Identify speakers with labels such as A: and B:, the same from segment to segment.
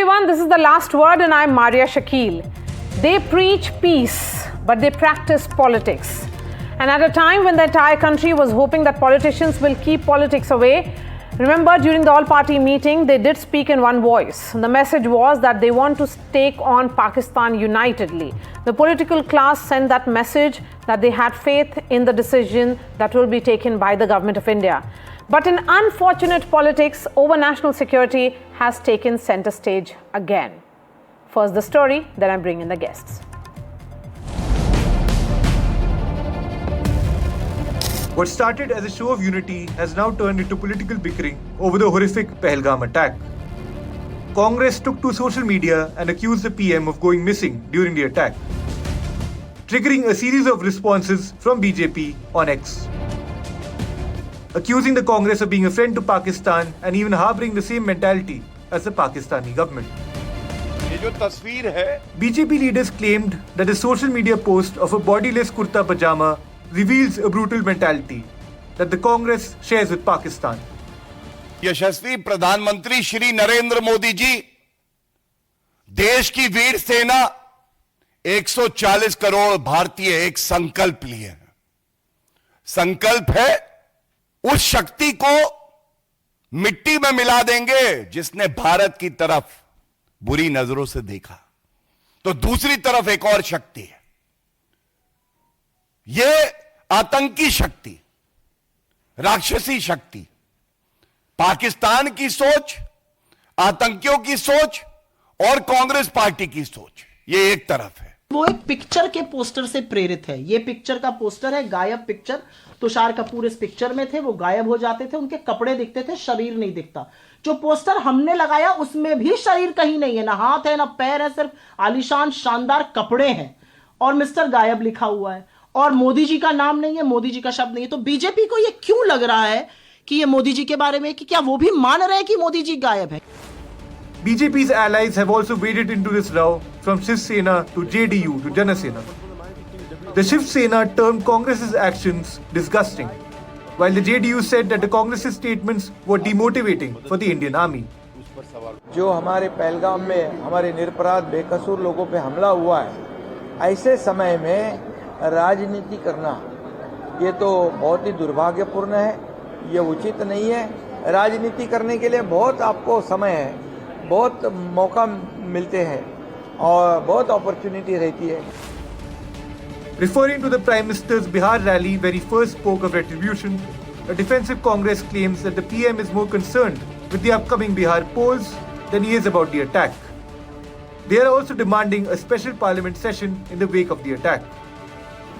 A: everyone, this is The Last Word and I'm Maria Shakil. They preach peace, but they practice politics. And at a time when the entire country was hoping that politicians will keep politics away, remember during the all-party meeting, they did speak in one voice. The message was that they want to take on Pakistan unitedly. The political class sent that message that they had faith in the decision that will be taken by the government of India. But in unfortunate politics, over national security has taken center stage again. First the story, then I bring in the guests.
B: What started as a show of unity has now turned into political bickering over the horrific Pahalgam attack. Congress took to social media and accused the PM of going missing during the attack, triggering a series of responses from BJP on X, accusing the Congress of being a friend to Pakistan and even harboring the same mentality as the Pakistani government. BJP leaders claimed that a social media post of a bodiless kurta pajama reveals a brutal mentality that the Congress shares with Pakistan.
C: यशस्वी प्रधानमंत्री श्री नरेंद्र मोदी जी, देश की वीर सेना 140 करोड़ भारतीय एक संकल्प लिए हैं। संकल्प है उस शक्ति को मिट्टी में मिला देंगे जिसने भारत की तरफ बुरी नजरों से देखा। तो दूसरी तरफ एक और शक्ति है, यह आतंकी शक्ति, राक्षसी शक्ति, पाकिस्तान की सोच, आतंकियों की सोच और कांग्रेस पार्टी की सोच, यह एक तरफ है।
D: वो एक पिक्चर के पोस्टर से प्रेरित है। ये पिक्चर का पोस्टर है, गायब पिक्चर। तुषार कपूर इस पिक्चर में थे, वो गायब हो जाते थे, उनके कपड़े दिखते थे, शरीर नहीं दिखता। जो पोस्टर हमने लगाया उसमें भी शरीर कहीं नहीं है, ना हाथ है ना पैर है, सिर्फ आलीशान शानदार कपड़े हैं और मिस्टर गायब लिखा हुआ है और मोदी जी का नाम नहीं है, मोदी जी का शब्द नहीं है। तो बीजेपी को ये क्यों लग रहा है कि ये मोदी जी के बारे में, कि क्या वो भी मान रहे हैं कि मोदी जी गायब है?
B: BJP's allies have also waded into this row, from Shiv Sena to JDU to Jana Sena. The Shiv Sena termed Congress's actions disgusting, while the JDU said that the Congress's statements were demotivating for the Indian army.
E: जो हमारे पहलगाम में हमारे निरपराध बेकसूर लोगों पे हमला हुआ है, ऐसे समय में राजनीति करना ये तो बहुत ही दुर्भाग्यपूर्ण है, ये उचित नहीं है। राजनीति करने के लिए बहुत आपको समय है, बहुत मौका मिलते हैं और बहुत अपॉर्चुनिटी रहती है।
B: Referring to the Prime Minister's Bihar rally where he first spoke of retribution, a defensive Congress claims that the PM is more concerned with the upcoming Bihar polls than he is about the attack. They are also demanding a special parliament session in the wake of the attack.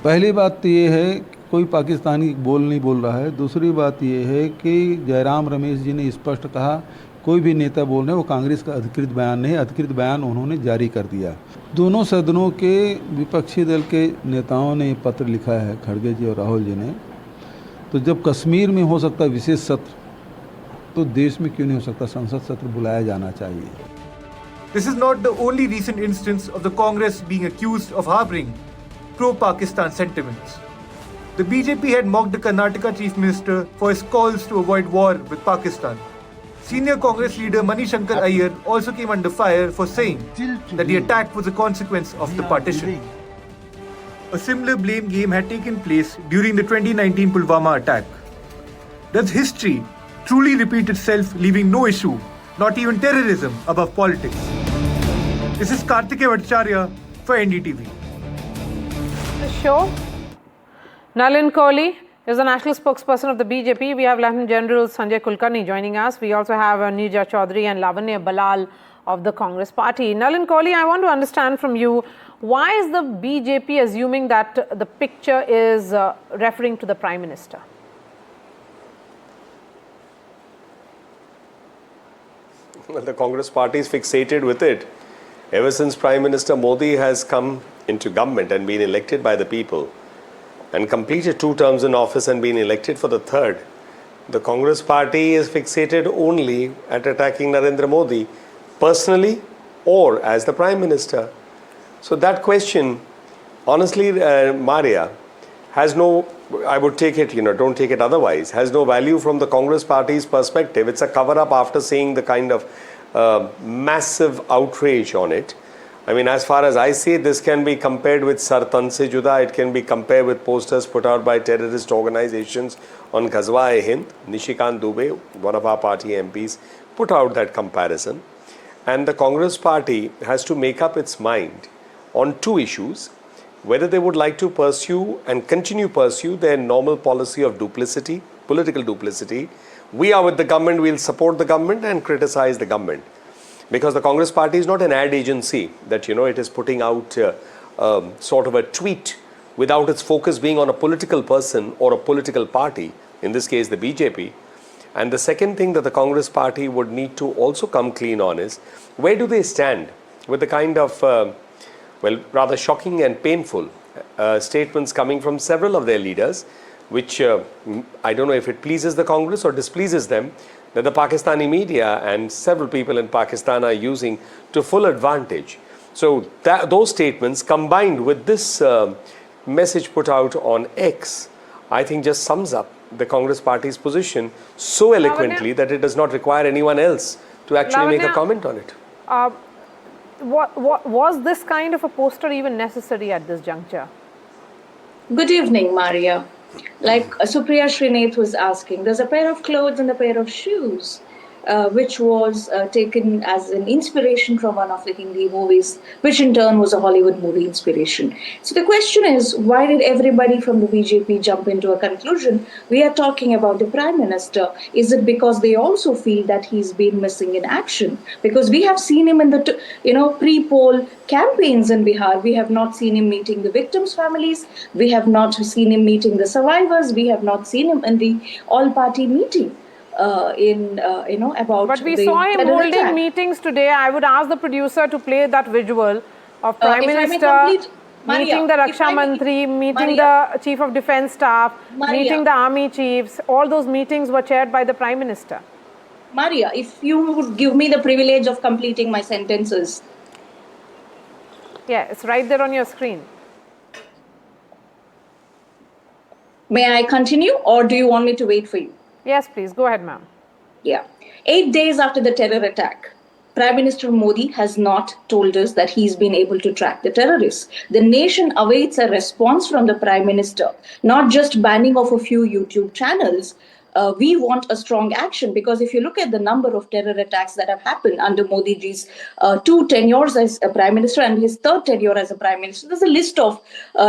F: पहली बात तो ये है कोई पाकिस्तानी नहीं बोल रहा है। दूसरी बात ये है कि जयराम रमेश जी ने स्पष्ट कहा कोई भी नेता बोल रहे हैं, वो कांग्रेस का अधिकृत बयान नहीं, अधिकृत बयान उन्होंने जारी कर दिया। दोनों सदनों के विपक्षी दल के नेताओं ने पत्र लिखा है, खड़गे जी और राहुल जी ने। तो जब कश्मीर में हो सकता विशेष सत्र, तो देश में क्यों नहीं हो सकता संसद सत्र बुलाया जाना चाहिए।
B: This is not the only recent instance of the Congress being accused of harboring pro-Pakistan sentiments. The BJP had mocked the Karnataka Chief Minister for his calls to avoid war with Pakistan. Senior Congress leader Manishankar Iyer also came under fire for saying that the attack was a consequence of the partition. A similar blame game had taken place during the 2019 Pulwama attack. Does history truly repeat itself, leaving no issue, not even terrorism, above politics? This is Karthikeya Bhattacharya for NDTV.
A: The show. Nalin Kohli is the national spokesperson of the BJP. We have Lieutenant General Sanjay Kulkarni joining us. We also have Neerja Chaudhary and Lavanya Balal of the Congress party. Nalin Kohli, I want to understand from you, why is the BJP assuming that the picture is referring to the Prime Minister?
G: Well, the Congress party is fixated with it. Ever since Prime Minister Modi has come into government and been elected by the people and completed 2 terms in office and been elected for the 3rd, the Congress party is fixated only at attacking Narendra Modi personally or as the Prime Minister. So that question, honestly, Maria, has no, I would take it, don't take it otherwise, has no value from the Congress party's perspective. It's a cover-up after seeing the kind of massive outrage on it. I mean, as far as I see, this can be compared with Sar Tan Se Juda. It can be compared with posters put out by terrorist organizations on Ghazwa-e-Hind. Nishikant Dubey, one of our party MPs, put out that comparison. And the Congress party has to make up its mind on two issues: whether they would like to pursue and continue pursue their normal policy of duplicity, political duplicity. We are with the government, we'll support the government and criticize the government. Because the Congress party is not an ad agency that, it is putting out sort of a tweet without its focus being on a political person or a political party, in this case the BJP. And the second thing that the Congress party would need to also come clean on is, where do they stand with the kind of, rather shocking and painful statements coming from several of their leaders, which I don't know if it pleases the Congress or displeases them, that the Pakistani media and several people in Pakistan are using to full advantage. So those statements combined with this message put out on X, I think just sums up the Congress party's position so eloquently that it does not require anyone else to actually make a comment on it.
A: Was this kind of a poster even necessary at this juncture?
H: Good evening, Maria. Like Supriya Srinath was asking, there's a pair of clothes and a pair of shoes, which was taken as an inspiration from one of the Hindi movies, which in turn was a Hollywood movie inspiration. So the question is, why did everybody from the BJP jump into a conclusion? We are talking about the Prime Minister. Is it because they also feel that he's been missing in action? Because we have seen him in the pre-poll campaigns in Bihar. We have not seen him meeting the victims' families. We have not seen him meeting the survivors. We have not seen him in the all-party meeting. About
A: but we saw him holding meetings today. I would ask the producer to play that visual of Prime Minister meeting the Raksha Mantri, meeting the Chief of Defence Staff, meeting the Army Chiefs. All those meetings were chaired by the Prime Minister.
H: Maria, if you would give me the privilege of completing my sentences.
A: Yeah, it's right there on your screen.
H: May I continue, or do you want me to wait for you?
A: Yes, please. Go ahead, ma'am.
H: Yeah. 8 days after the terror attack, Prime Minister Modi has not told us that he's been able to track the terrorists. The nation awaits a response from the Prime Minister, not just banning of a few YouTube channels. We want a strong action, because if you look at the number of terror attacks that have happened under Modi ji's 2 tenures as a Prime Minister and his 3rd tenure as a Prime Minister, there's a list of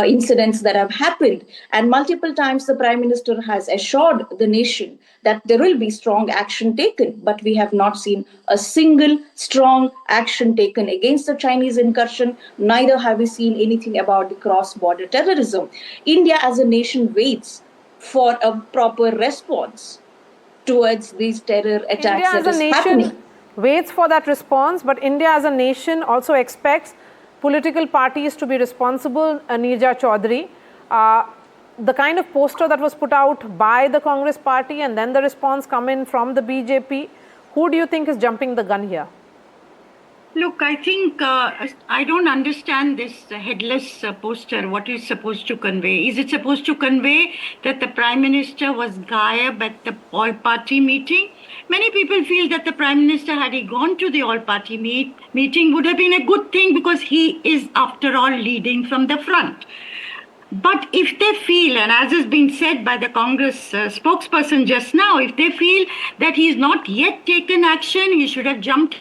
H: incidents that have happened. And multiple times the Prime Minister has assured the nation that there will be strong action taken. But we have not seen a single strong action taken against the Chinese incursion. Neither have we seen anything about the cross-border terrorism. India as a nation waits for a proper response towards these terror attacks that is happening.
A: Waits for that response, but India as a nation also expects political parties to be responsible. Neerja Chaudhary, the kind of poster that was put out by the Congress party and then the response come in from the BJP, who do you think is jumping the gun here?
I: Look, I think I don't understand this headless poster. What is supposed to convey? Is it supposed to convey that the Prime Minister was Gayab at the all-party meeting? Many people feel that the Prime Minister, had he gone to the all-party meeting, would have been a good thing, because he is, after all, leading from the front. But if they feel, and as has been said by the Congress spokesperson just now, if they feel that he has not yet taken action, he should have jumped,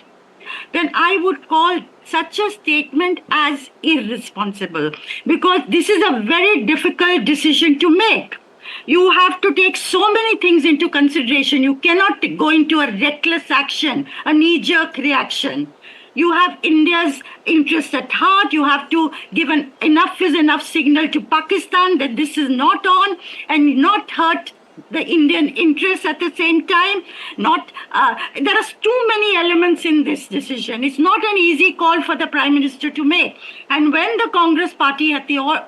I: then I would call such a statement as irresponsible, because this is a very difficult decision to make. You have to take so many things into consideration. You cannot go into a reckless action, a knee-jerk reaction. You have India's interests at heart. You have to give an enough is enough signal to Pakistan that this is not on, and not hurt the Indian interests at the same time. There are too many elements in this decision. It's not an easy call for the Prime Minister to make. And when the Congress party at the all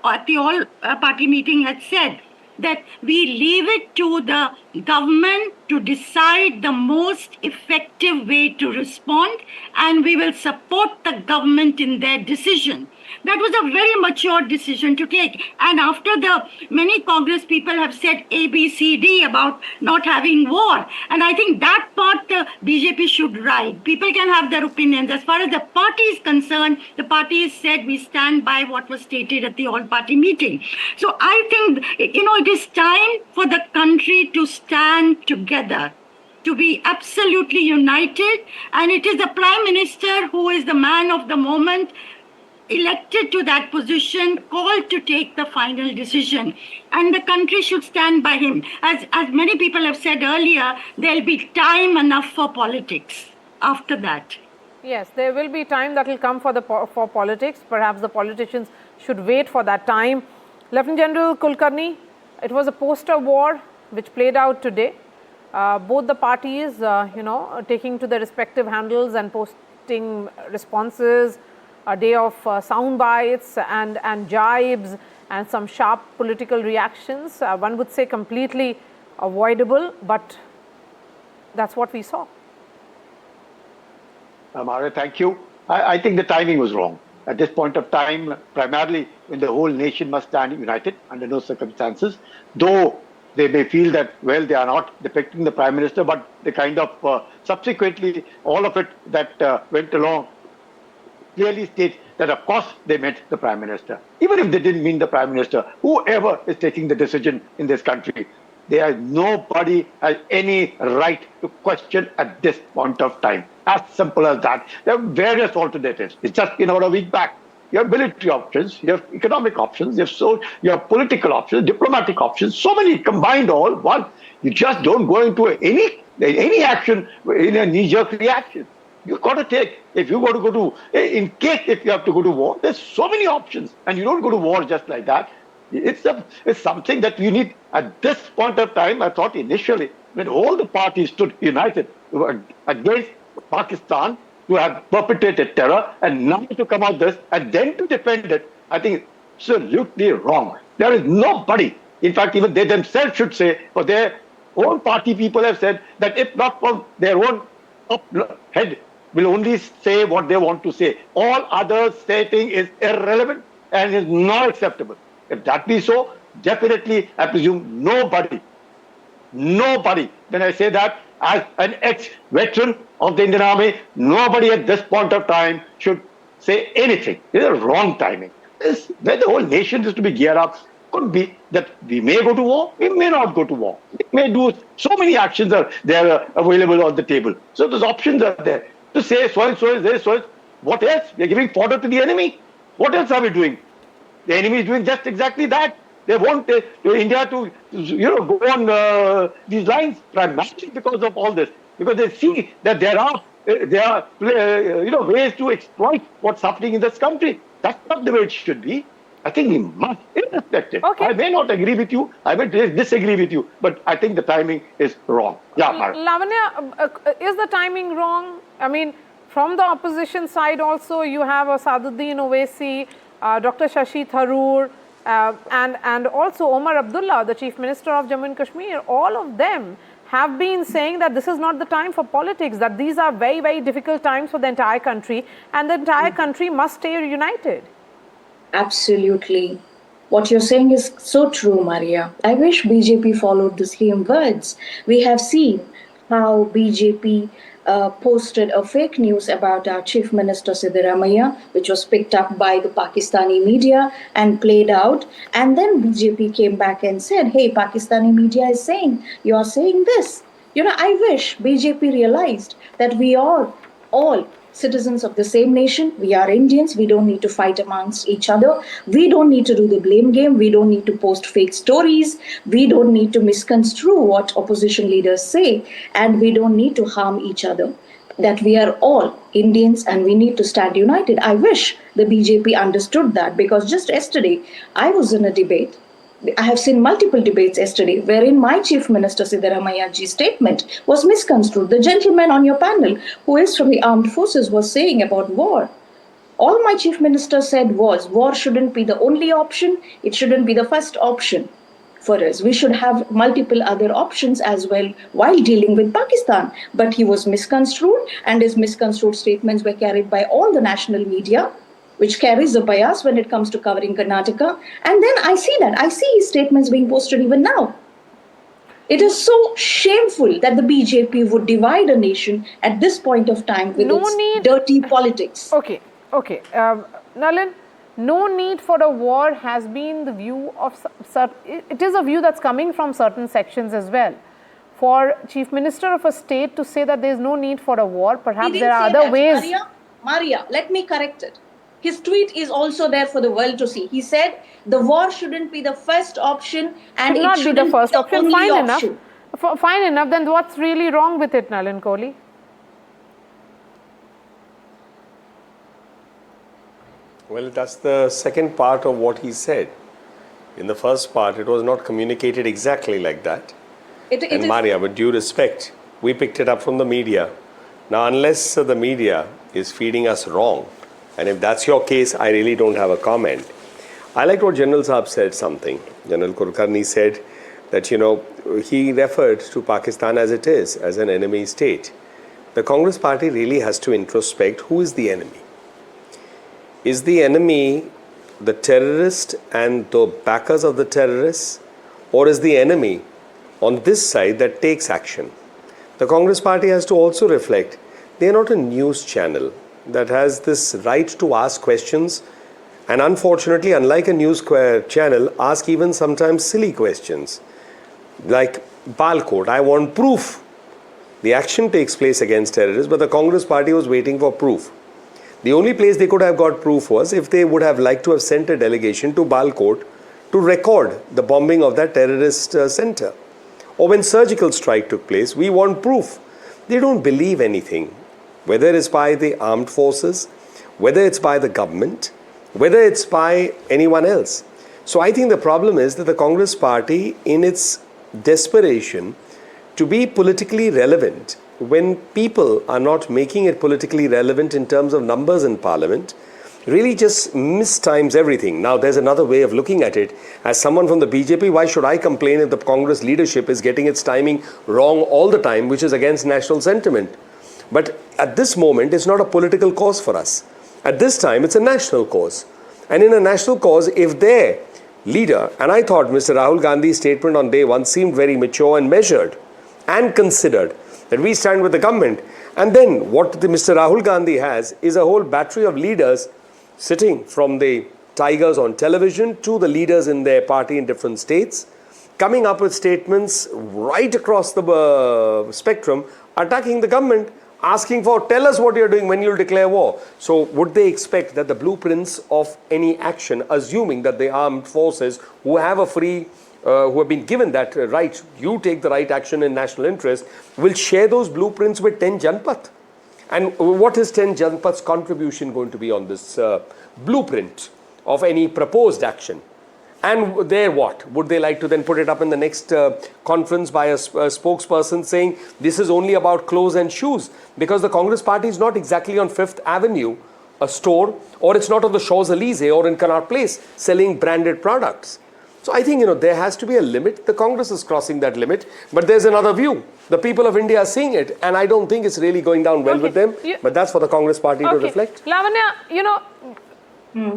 I: party meeting had said that we leave it to the government to decide the most effective way to respond, and we will support the government in their decision. That was a very mature decision to take. And after many Congress people have said A, B, C, D about not having war. And I think that part the BJP should ride. People can have their opinions. As far as the party is concerned, the party has said we stand by what was stated at the all-party meeting. So I think, it is time for the country to stand together, to be absolutely united. And it is the Prime Minister who is the man of the moment, elected to that position, called to take the final decision, and the country should stand by him. As many people have said earlier, there'll be time enough for politics after that.
A: Yes, there will be time that will come for politics. Perhaps the politicians should wait for that time. Lieutenant General Kulkarni, it was a poster war which played out today. Both the parties, taking to their respective handles and posting responses, a day of sound bites and jibes and some sharp political reactions. One would say completely avoidable, but that's what we saw.
J: Mara, thank you. I think the timing was wrong. At this point of time, primarily when the whole nation must stand united under no circumstances, though they may feel that, well, they are not depicting the Prime Minister, but the kind of subsequently all of it that went along clearly states that of course they meant the Prime Minister. Even if they didn't mean the Prime Minister, whoever is taking the decision in this country, nobody has any right to question at this point of time. As simple as that. There are various alternatives. It's just, a week back, you have military options, you have economic options, you have political options, diplomatic options, so many combined all. One, you just don't go into any action in a knee-jerk reaction. You've got to take, if you if you have to go to war, there's so many options, and you don't go to war just like that. It's something that we need at this point of time. I thought initially, when all the parties stood united against Pakistan to have perpetrated terror, and now to come out this and then to defend it, I think it's absolutely wrong. There is nobody, in fact, even they themselves should say, for their own party people have said that if not from their own head, will only say what they want to say. All other stating is irrelevant and is not acceptable. If that be so, definitely, I presume nobody, when I say that, as an ex-veteran of the Indian Army, nobody at this point of time should say anything. It is a wrong timing. Where the whole nation is to be geared up, could be that we may go to war, we may not go to war. We may do, so many actions are there available on the table. So those options are there. To say so and so is this, so is what else? We are giving fodder to the enemy. What else are we doing? The enemy is doing just exactly that. They want India to go on these lines primarily because of all this. Because they see that there are ways to exploit what's happening in this country. That's not the way it should be. I think we must, irrespective.
A: Okay.
J: I may not agree with you, I may disagree with you, but I think the timing is wrong. Yeah,
A: Lavanya, is the timing wrong? I mean, from the opposition side also, you have Asaduddin Owaisi, Dr. Shashi Tharoor, and also Omar Abdullah, the Chief Minister of Jammu and Kashmir. All of them have been saying that this is not the time for politics, that these are very, very difficult times for the entire country, and the entire country must stay united.
H: Absolutely. What you're saying is so true, Maria. I wish BJP followed the same words. We have seen how BJP posted a fake news about our Chief Minister Siddaramaiah, which was picked up by the Pakistani media and played out. And then BJP came back and said, hey, Pakistani media is saying, you are saying this. I wish BJP realized that we are all citizens of the same nation. We are Indians. We don't need to fight amongst each other. We don't need to do the blame game. We don't need to post fake stories. We don't need to misconstrue what opposition leaders say. And we don't need to harm each other. That we are all Indians and we need to stand united. I wish the BJP understood that, because just yesterday I was in a debate. I have seen multiple debates yesterday wherein my Chief Minister Siddaramaiah's statement was misconstrued. The gentleman on your panel who is from the armed forces was saying about war. All my Chief Minister said was war shouldn't be the only option. It shouldn't be the first option. for us. We should have multiple other options as well while dealing with Pakistan. But he was misconstrued, and his misconstrued statements were carried by all the national media, which carries a bias when it comes to covering Karnataka. And then I see his statements being posted even now. It is so shameful that the BJP would divide a nation at this point of time with dirty politics.
A: Okay. Nalin, no need for a war has been the view of it is a view that's coming from certain sections as well. For Chief Minister of a state to say that there is no need for a war, perhaps there are other ways.
H: Maria, let me correct it. His tweet is also there for the world to see. He said the war shouldn't be the first option and
A: should
H: it
A: not be
H: shouldn't
A: the first
H: be the
A: option.
H: only
A: Fine
H: option.
A: enough. Fine enough. Then what's really wrong with it, Nalin Kohli?
G: Well, that's the second part of what he said. In the first part, it was not communicated exactly like that. And Maria, with due respect, we picked it up from the media. Now, unless the media is feeding us wrong, and if that's your case, I really don't have a comment. I liked what General Saab said something. General Kulkarni said that, he referred to Pakistan as it is, as an enemy state. The Congress party really has to introspect who is the enemy. Is the enemy the terrorist and the backers of the terrorists, or is the enemy on this side that takes action? The Congress party has to also reflect. They are not a news channel that has this right to ask questions, and unfortunately, unlike a news channel, ask even sometimes silly questions. Like Balkot, I want proof. The action takes place against terrorists, but the Congress party was waiting for proof. The only place they could have got proof was if they would have liked to have sent a delegation to Balkot to record the bombing of that terrorist center. Or when surgical strike took place, we want proof. They don't believe anything, whether it's by the armed forces, whether it's by the government, whether it's by anyone else. So I think the problem is that the Congress party, in its desperation to be politically relevant, when people are not making it politically relevant in terms of numbers in parliament, really just mistimes everything. Now, there's another way of looking at it. As someone from the BJP, why should I complain if the Congress leadership is getting its timing wrong all the time, which is against national sentiment? But at this moment, it's not a political cause for us. At this time, it's a national cause. And in a national cause, if their leader, and I thought Mr. Rahul Gandhi's statement on day one seemed very mature and measured and considered, that we stand with the government. And then what Mr. Rahul Gandhi has is a whole battery of leaders sitting from the tigers on television to the leaders in their party in different states, coming up with statements right across the spectrum, attacking the government, asking for, tell us what you're doing when you'll declare war. So would they expect that the blueprints of any action, assuming that the armed forces who have a free who have been given that right, you take the right action in national interest, will share those blueprints with 10 Janpath? And what is 10 Janpath's contribution going to be on this blueprint of any proposed action? And there what? Would they like to then put it up in the next conference by a spokesperson saying this is only about clothes and shoes? Because the Congress party is not exactly on 5th Avenue, a store, or it's not on the Champs-Élysées or in Connaught Place selling branded products. So I think, there has to be a limit. The Congress is crossing that limit, but there's another view. The people of India are seeing it, and I don't think it's really going down well with them. But that's for the Congress party to reflect.
A: Lavanya,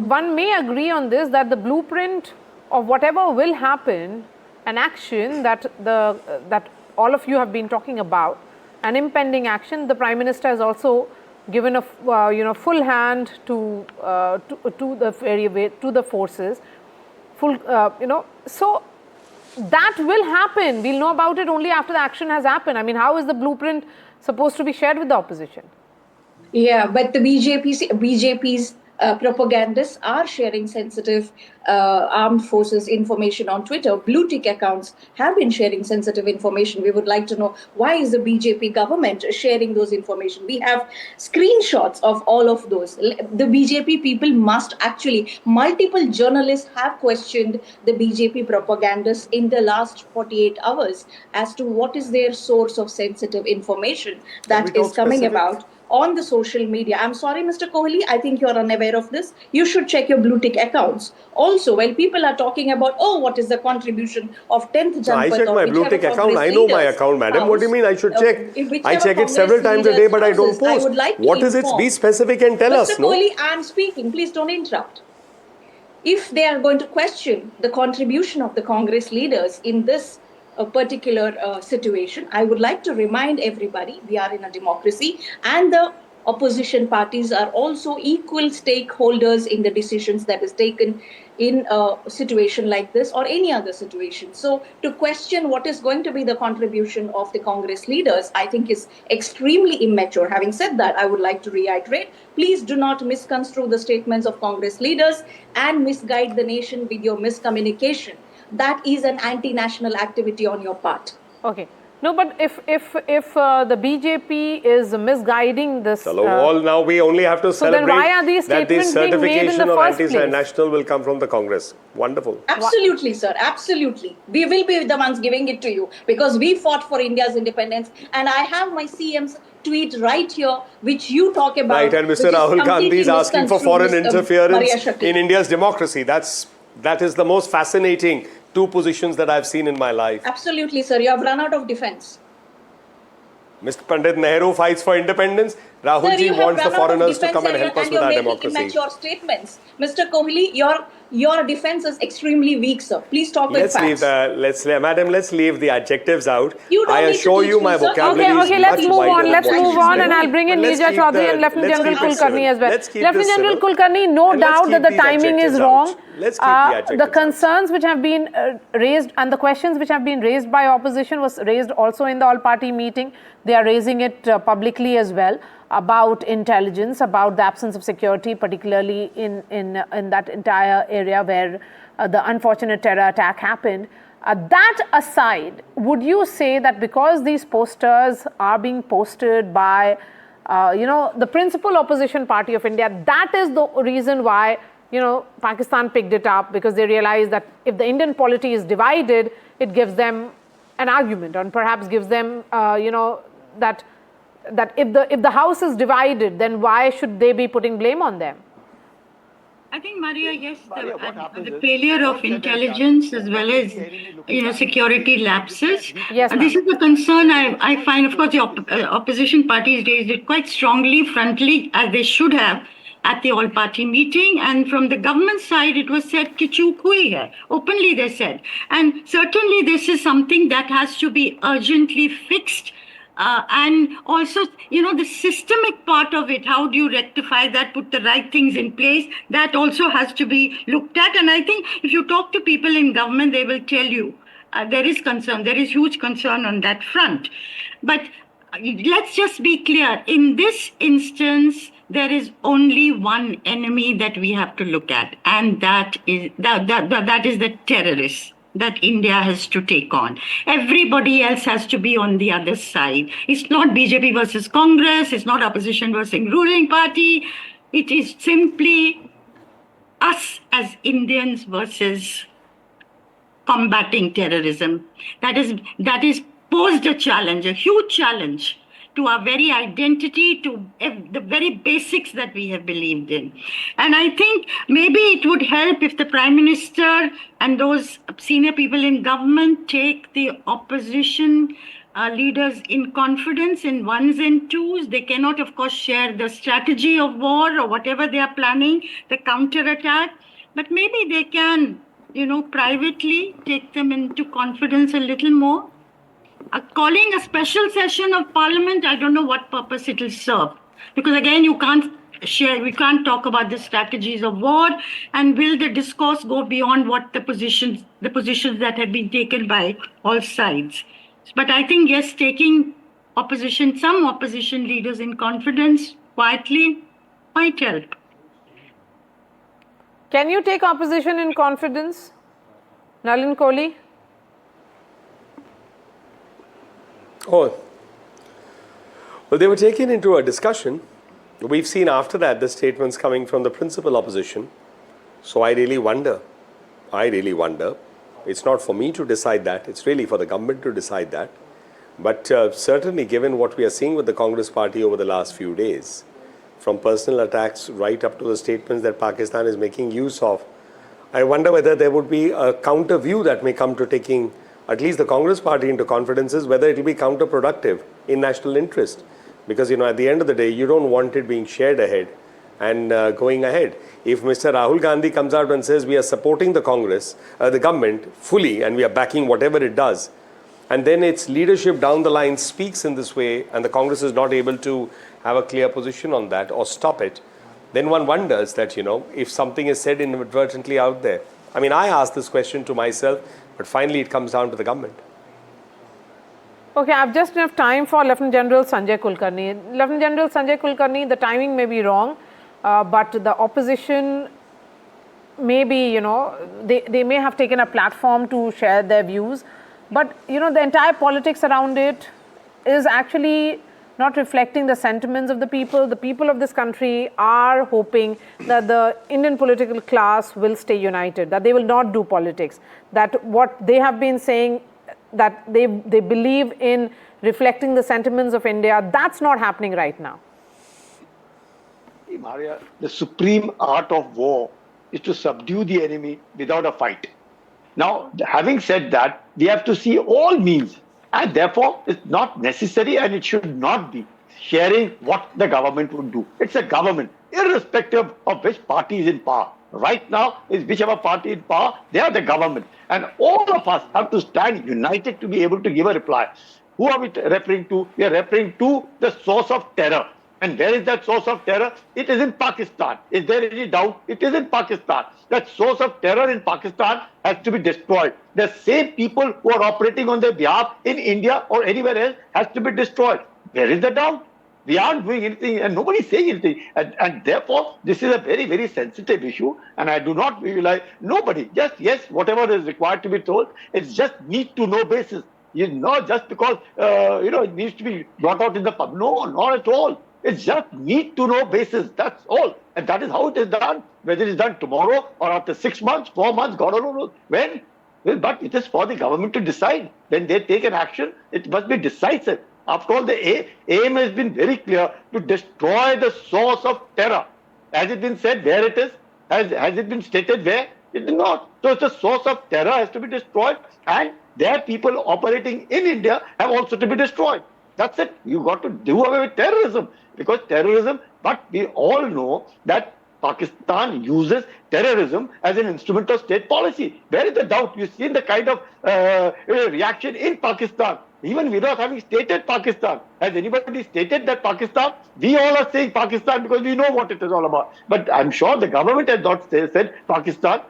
A: one may agree on this, that the blueprint of whatever will happen, an action that that all of you have been talking about, an impending action, the Prime Minister has also given a full hand to the forces. So that will happen. We'll know about it only after the action has happened. I mean, how is the blueprint supposed to be shared with the opposition?
H: Yeah, but the BJP's propagandists are sharing sensitive armed forces information on Twitter. Blue tick accounts have been sharing sensitive information. We would like to know, why is the BJP government sharing those information? We have screenshots of all of those. The BJP people must actually, multiple journalists have questioned the BJP propagandists in the last 48 hours as to what is their source of sensitive information that is coming about on the social media. I'm sorry, Mr. Kohli, I think you're unaware of this. You should check your blue tick accounts. Also, while people are talking about, oh, what is the contribution of 10th Janpat?
G: I check my blue tick account. I know my account, madam. What do you mean I should check? I check it several times a day, but I don't post. What is it? Be specific and tell us.
H: Mr. Kohli, I'm speaking. Please don't interrupt. If they are going to question the contribution of the Congress leaders in this particular situation, I would like to remind everybody we are in a democracy and the opposition parties are also equal stakeholders in the decisions that is taken in a situation like this or any other situation. So to question what is going to be the contribution of the Congress leaders, I think is extremely immature. Having said that, I would like to reiterate, please do not misconstrue the statements of Congress leaders and misguide the nation with your miscommunication. That is an anti-national activity on your part.
A: Okay. No, but if the BJP is misguiding this...
G: now we only have to celebrate
A: then why are these
G: that this
A: statements being made in
G: certification
A: the
G: of
A: first place?
G: anti-national will come from the Congress. Wonderful.
H: Absolutely, sir. Absolutely. We will be the ones giving it to you because we fought for India's independence. And I have my CM's tweet right here, which you talk about.
G: Right, and Mr. Rahul Gandhi is asking for foreign interference in India's democracy. That is the most fascinating two positions that I've seen in my life.
H: Absolutely, sir. You have run out of defense.
G: Mr. Pandit Nehru fights for independence. Rahul ji wants the foreigners to come and help us with our democracy.
H: Immature statements. Mr. Kohli, your defense is extremely weak, sir. Please talk with facts.
G: Madam, let's leave the adjectives out.
H: You don't
G: I assure you my vocabulary
A: Okay, let's move on. Let's move on, and I'll bring in Neerja Chaudhary and Lieutenant General Kulkarni as well. Lieutenant General Kulkarni, no doubt that the timing is wrong.
G: Let's keep the adjectives
A: the concerns which have been raised and the questions which have been raised by opposition was raised also in the all-party meeting. They are raising it publicly as well about intelligence, about the absence of security, particularly in that entire area where the unfortunate terror attack happened. That aside, would you say that because these posters are being posted by, the principal opposition party of India, that is the reason why, Pakistan picked it up, because they realized that if the Indian polity is divided, it gives them an argument and perhaps gives them, that if the house is divided, then why should they be putting blame on them?
I: I think, Maria, yes, the failure of intelligence as well as, security lapses.
A: Yes,
I: this is a concern I find. Of course, the opposition parties raised it quite strongly, frontally, as they should have at the all-party meeting. And from the government side, it was said, ki chook hui hai. Openly, they said. And certainly, this is something that has to be urgently fixed. And also, the systemic part of it, how do you rectify that, put the right things in place, that also has to be looked at. And I think if you talk to people in government, they will tell you there is concern, there is huge concern on that front. But let's just be clear, in this instance, there is only one enemy that we have to look at, and that is the terrorists that India has to take on. Everybody else has to be on the other side. It's not BJP versus Congress. It's not opposition versus ruling party. It is simply us as Indians versus combating terrorism. That is posed a challenge, a huge challenge to our very identity, to the very basics that we have believed in. And I think maybe it would help if the Prime Minister and those senior people in government take the opposition leaders in confidence in ones and twos. They cannot, of course, share the strategy of war or whatever they are planning, the counterattack, but maybe they can, privately take them into confidence a little more. Calling a special session of Parliament, I don't know what purpose it will serve. Because again, we can't talk about the strategies of war, and will the discourse go beyond what the positions that have been taken by all sides. But I think, yes, taking some opposition leaders in confidence quietly might help.
A: Can you take opposition in confidence, Nalin Kohli?
G: Oh, well, they were taken into a discussion. We've seen after that the statements coming from the principal opposition. So I really wonder. It's not for me to decide that. It's really for the government to decide that. But certainly, given what we are seeing with the Congress party over the last few days, from personal attacks right up to the statements that Pakistan is making use of, I wonder whether there would be a counter view that may come to taking at least the Congress party into confidences, whether it will be counterproductive in national interest. Because, at the end of the day, you don't want it being shared ahead and going ahead. If Mr. Rahul Gandhi comes out and says we are supporting the Congress, the government fully, and we are backing whatever it does, and then its leadership down the line speaks in this way, and the Congress is not able to have a clear position on that or stop it, then one wonders that, if something is said inadvertently out there. I mean, I asked this question to myself, but finally it comes down to the government.
A: Okay, I've just enough time for Lieutenant General Sanjay Kulkarni. Lieutenant General Sanjay Kulkarni, the timing may be wrong, but the opposition may be, they may have taken a platform to share their views. But, the entire politics around it is actually not reflecting the sentiments of the people. The people of this country are hoping that the Indian political class will stay united, that they will not do politics, that what they have been saying, that they believe in reflecting the sentiments of India, that's not happening right now.
J: Maria, the supreme art of war is to subdue the enemy without a fight. Now, having said that, we have to see all means, and therefore it's not necessary and it should not be sharing what the government would do. It's a government, irrespective of which party is in power. Right now, is whichever party in power, they are the government. And all of us have to stand united to be able to give a reply. Who are we referring to? We are referring to the source of terror. And where is that source of terror? It is in Pakistan. Is there any doubt? It is in Pakistan. That source of terror in Pakistan has to be destroyed. The same people who are operating on their behalf in India or anywhere else has to be destroyed. Where is the doubt? We aren't doing anything and nobody is saying anything. And therefore, this is a very, very sensitive issue. And I do not realize nobody, just yes, whatever is required to be told, it's just need to know basis. Not just because, it needs to be brought out in the pub. No, not at all. It's just need to know basis. That's all. And that is how it is done. Whether it is done tomorrow or after 6 months, 4 months, God alone knows when. But it is for the government to decide. When they take an action, it must be decisive. After all, the aim has been very clear to destroy the source of terror. Has it been said where it is? Has it been stated where? It is not. So the source of terror has to be destroyed, and their people operating in India have also to be destroyed. That's it. You got to do away with terrorism, because terrorism, but we all know that Pakistan uses terrorism as an instrument of state policy. Where is the doubt? You've seen the kind of reaction in Pakistan, even without having stated Pakistan. Has anybody stated that Pakistan? We all are saying Pakistan because we know what it is all about. But I'm sure the government has not said Pakistan.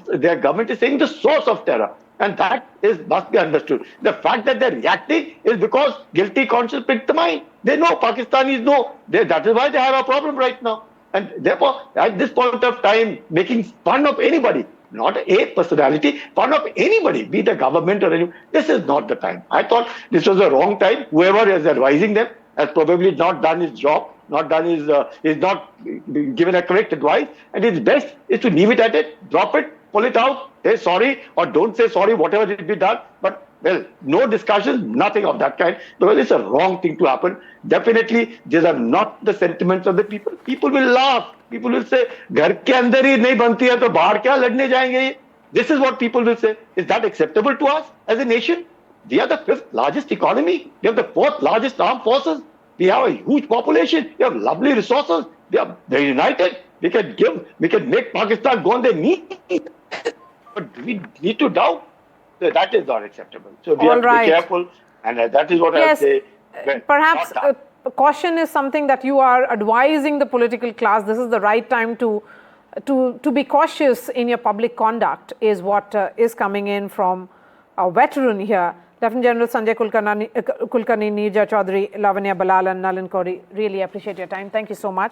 J: Their government is saying the source of terror. And that must be understood. The fact that they're reacting is because guilty conscience picked the mind. They know, Pakistanis know. That is why they have a problem right now. And therefore, at this point of time, making fun of anybody, not a personality, fun of anybody, be the government or anyone, this is not the time. I thought this was the wrong time. Whoever is advising them has probably not done his job, is not given a correct advice, and it's best is to leave it at it, drop it, pull it out, say sorry, or don't say sorry, whatever it be done. But, well, no discussion, nothing of that kind, because it's a wrong thing to happen. Definitely, these are not the sentiments of the people. People will laugh. People will say, "Ghar ke andar hi nahi banti hai, to bahar kya ladne jayenge?" This is what people will say. Is that acceptable to us as a nation? We are the 5th largest economy. We have the 4th largest armed forces. We have a huge population. We have lovely resources. They're united. We can make Pakistan go on their knees. But we need to doubt. So that is not acceptable. So we have to be careful. And that is what I say.
A: Perhaps caution is something that you are advising the political class. This is the right time to be cautious in your public conduct, is what is coming in from a veteran here. Lieutenant General Sanjay Kulkarni, Neerja Chaudhary, Lavanya Balal and Nalin Kauri, really appreciate your time. Thank you so much.